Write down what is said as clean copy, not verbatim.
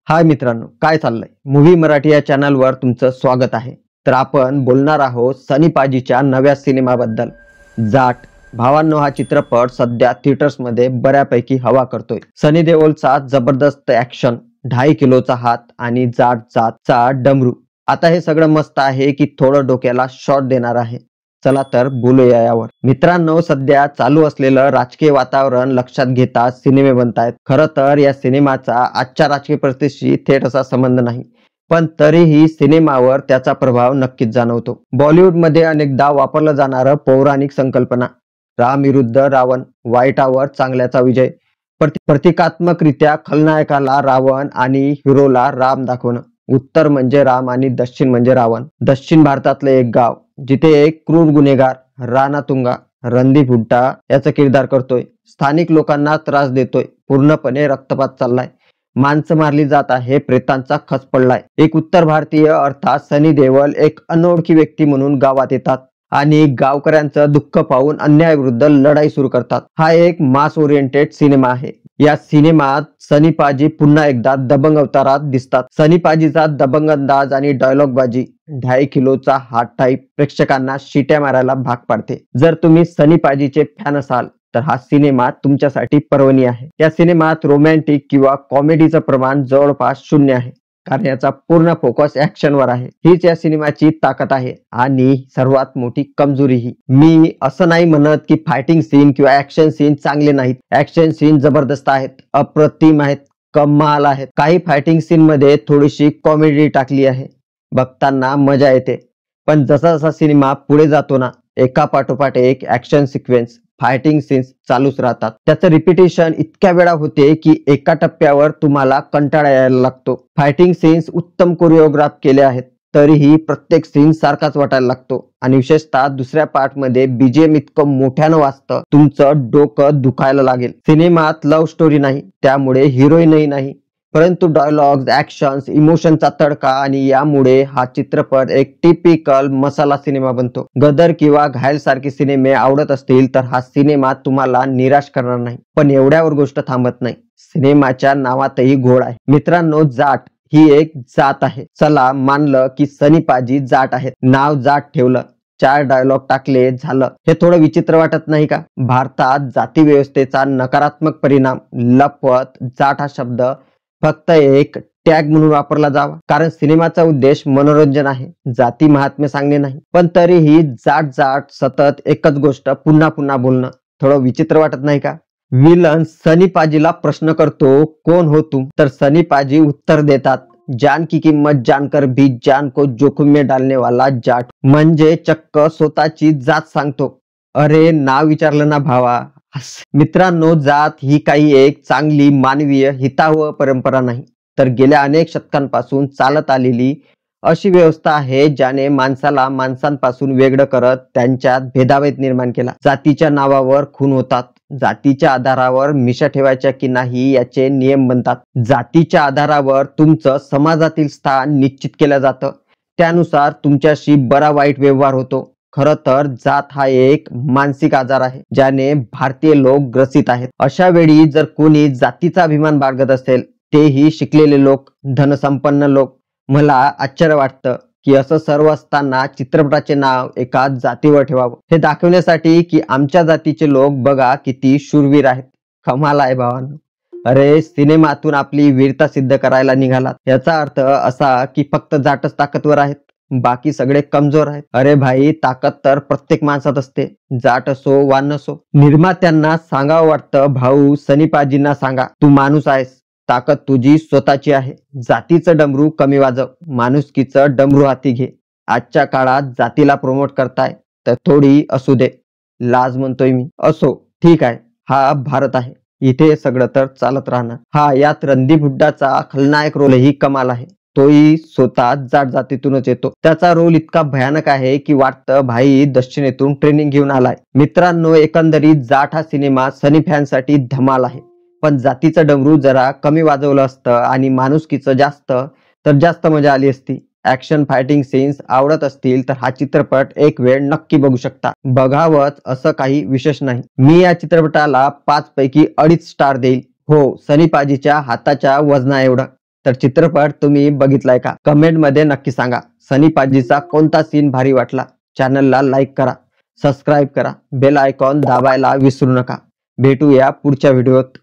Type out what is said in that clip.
हाय मित्रांनो, काय चाललंय? मूव्ही मराठी या चॅनलवर तुमचं स्वागत आहे. तर आपण बोलणार आहोत सनी पाजीच्या नव्या सिनेमाबद्दल, जाट. भावांनो, हा चित्रपट सध्या थिएटर्समध्ये बऱ्यापैकी हवा करतोय. सनी देओलचा जबरदस्त ऍक्शन, 2.5 किलोचा हात आणि जाट जातचा डमरू. आता हे सगळं मस्त आहे की थोडं डोक्याला शॉट देणार आहे? चला तर बोलूया यावर. मित्रांनो, सध्या चालू असलेलं राजकीय वातावरण लक्षात घेता सिनेमे बनतायत. खरं तर या सिनेमाचा आजच्या राजकीय परिस्थितीशी थेट असा संबंध नाही, पण तरीही सिनेमावर त्याचा प्रभाव नक्कीच जाणवतो. बॉलिवूडमध्ये अनेकदा वापरलं जाणारं पौराणिक संकल्पना, राम विरुद्ध रावण, वाईटावर चांगल्याचा विजय. प्रतिकात्मकरित्या खलनायकाला रावण आणि हिरोला राम दाखवणं. उत्तर म्हणजे राम आणि दक्षिण म्हणजे रावण. दक्षिण भारतातलं एक गाव जिथे एक क्रूर गुन्हेगार राणा तुंगा रणदीप हुड्डा याचा किरदार करतोय. स्थानिक लोकांना त्रास देतोय, पूर्णपणे रक्तपात चाललाय, माणसं मारली जात आहे, प्रेतांचा खच पडलाय. एक उत्तर भारतीय अर्थात सनी देओल एक अनोळखी व्यक्ती म्हणून गावात येतात आणि गावकऱ्यांचं दुःख पाहून अन्यायाविरुद्ध लढाई सुरू करतात. हा एक मास ओरिएंटेड सिनेमा आहे. या सिनेमात सनी पाजी पुन्हा एकदा दबंग अवतारात दिसतात. सनी पाजीचा दबंग अंदाज आणि डायलॉग बाजी, 2.5 किलोचा हात टाईप प्रेक्षकांना शिट्या मारायला भाग पाडते. जर तुम्ही सनी पाजीचे फॅन असाल तर हा सिनेमा तुमच्यासाठी पर्वणी आहे. या सिनेमात रोमॅन्टिक किंवा कॉमेडीचं प्रमाण जवळपास 0 आहे, कारण याचा पूर्ण फोकस ऍक्शनवर आहे. हीच या सिनेमाची ताकद आहे आणि सर्वात मोठी कमजोरीही. मी असं नाही म्हणत की फायटिंग सीन किंवा ऍक्शन सीन चांगले नाहीत. ऍक्शन सीन जबरदस्त आहेत, अप्रतिम आहेत, कमाल आहेत. काही फायटिंग सीन मध्ये थोडीशी कॉमेडी टाकली आहे, बघताना मजा येते. पण जसा जसा सिनेमा पुढे जातो ना, एका पाठोपाठ एक ऍक्शन सिक्वेन्स, फायटिंग सीन्स चालूच राहतात. त्याचं रिपिटेशन इतक्या वेळा होते की एका टप्प्यावर तुम्हाला कंटाळा यायला लागतो. फायटिंग सीन्स उत्तम कोरिओग्राफ केले आहेत, तरीही प्रत्येक सीन सारखाच वाटायला लागतो. आणि विशेषतः दुसऱ्या पार्ट मध्ये बीजीएम इतकं मोठ्यानं वाजतं, तुमचं डोकं दुखायला लागेल. सिनेमात लव्ह स्टोरी नाही, त्यामुळे हिरोईनही नाही, परंतु डायलॉग्स, ऍक्शन्स, इमोशनचा तडका, आणि यामुळे हा चित्रपट एक टिपिकल मसाला सिनेमा बनतो. गदर किंवा घायल सारखे सिनेमे आवडत असतील तर हा सिनेमा तुम्हाला निराश करणार नाही. पण एवढ्यावर गोष्ट थांबत नाही, सिनेमाच्या नावातही घोळ आहे. मित्रांनो, जाट ही एक जात आहे. चला, मानलं की सनी पाजी जाट आहेत, नाव जाट ठेवलं, 4 डायलॉग टाकले, झालं. हे थोडं विचित्र वाटत नाही का? भारतात जाती व्यवस्थेचा नकारात्मक परिणाम लपवत जाट हा शब्द फक्त एक टॅग म्हणून वापरला जावा, कारण सिनेमाचा उद्देश मनोरंजन आहे, जाती महात्म्य सांगणे नाही. पण तरीही जाट जाट सतत एकच गोष्ट पुन्हा पुन्हा बोलणं थोडं विचित्र वाटत नाही का? विलन सनी पाजीला प्रश्न करतो, कोण हो तुम? तर सनी पाजी उत्तर देतात, जान की किंमत जानकर भी जान को जोखिम में डालने वाला जाट. म्हणजे चक्क स्वतःची जात सांगतो. अरे, नाव विचारलं ना भावा. मित्रांनो, जात ही काही एक चांगली मानवीय हितावह परंपरा नाही, तर गेल्या अनेक शतकांपासून चालत आलेली अशी व्यवस्था आहे ज्याने माणसाला माणसांपासून वेगळं करत त्यांच्यात भेदाभेद निर्माण केला. जातीच्या नावावर खून होतात, जातीच्या आधारावर मिशा ठेवायच्या की नाही याचे नियम बनतात, जातीच्या आधारावर तुमचं समाजातील स्थान निश्चित केलं जातं, त्यानुसार तुमच्याशी बरा वाईट व्यवहार होतो. खरं तर जात हा एक मानसिक आजार आहे ज्याने भारतीय लोक ग्रसित आहेत. अशा वेळी जर कोणी जातीचा अभिमान बाळगत असेल, तेही शिकलेले लोक, धनसंपन्न लोक, मला आश्चर्य वाटतं की असं सर्व असताना चित्रपटाचे नाव एका जातीवर ठेवावं, हे दाखवण्यासाठी की आमच्या जातीचे लोक बघा किती शूरवीर आहेत. कमाल आहे भावांनो. अरे, सिनेमातून आपली वीरता सिद्ध करायला निघालात, याचा अर्थ असा की फक्त जाटच ताकदवर आहेत, बाकी सगळे कमजोर आहेत? अरे भाई, ताकद तर प्रत्येक माणसात असते, जाट असो वा नसो. निर्मात्यांना सांगावं वाटतं, भाऊ सनी पाजींना सांगा, तू माणूस आहेस, ताकद तुझी स्वतःची आहे. जातीचं डमरू कमी वाजव, माणुसकीचं डमरू हाती घे. आजच्या काळात जातीला प्रमोट करताय तर थोडी असू दे लाज, म्हणतोय मी. असो, ठीक आहे, हा भारत आहे, इथे सगळं तर चालत राहणार. हा, यात रणदीप हुड्डाचा खलनायक रोलही कमाल आहे. तोही स्वतः जाट जातीतूनच येतो. त्याचा रोल इतका भयानक आहे की वाटतं भाई दक्षिणेतून ट्रेनिंग घेऊन आलाय. मित्रांनो, एकंदरीत जाट हा सिनेमा सनी फॅनसाठी धमाल आहे. पण जातीचं डमरू जरा कमी वाजवलं असतं आणि माणुसकीचं जास्त, तर जास्त मजा आली असती. ऍक्शन, फायटिंग सीन्स आवडत असतील तर हा चित्रपट एक वेळ नक्की बघू शकता. बघावंच असं काही विशेष नाही. मी या चित्रपटाला 5 पैकी 2.5 स्टार देईल. हो, सनी पाजीच्या हाताच्या वजना एवढं. तर चित्रपट तुम्ही बघितलाय का? कमेंट मध्ये नक्की सांगा. सनी पाजीचा कोणता सीन भारी वाटला? चॅनलला लाईक करा, सबस्क्राईब करा, बेल आयकॉन दाबायला विसरू नका. भेटूया पुढच्या व्हिडिओत.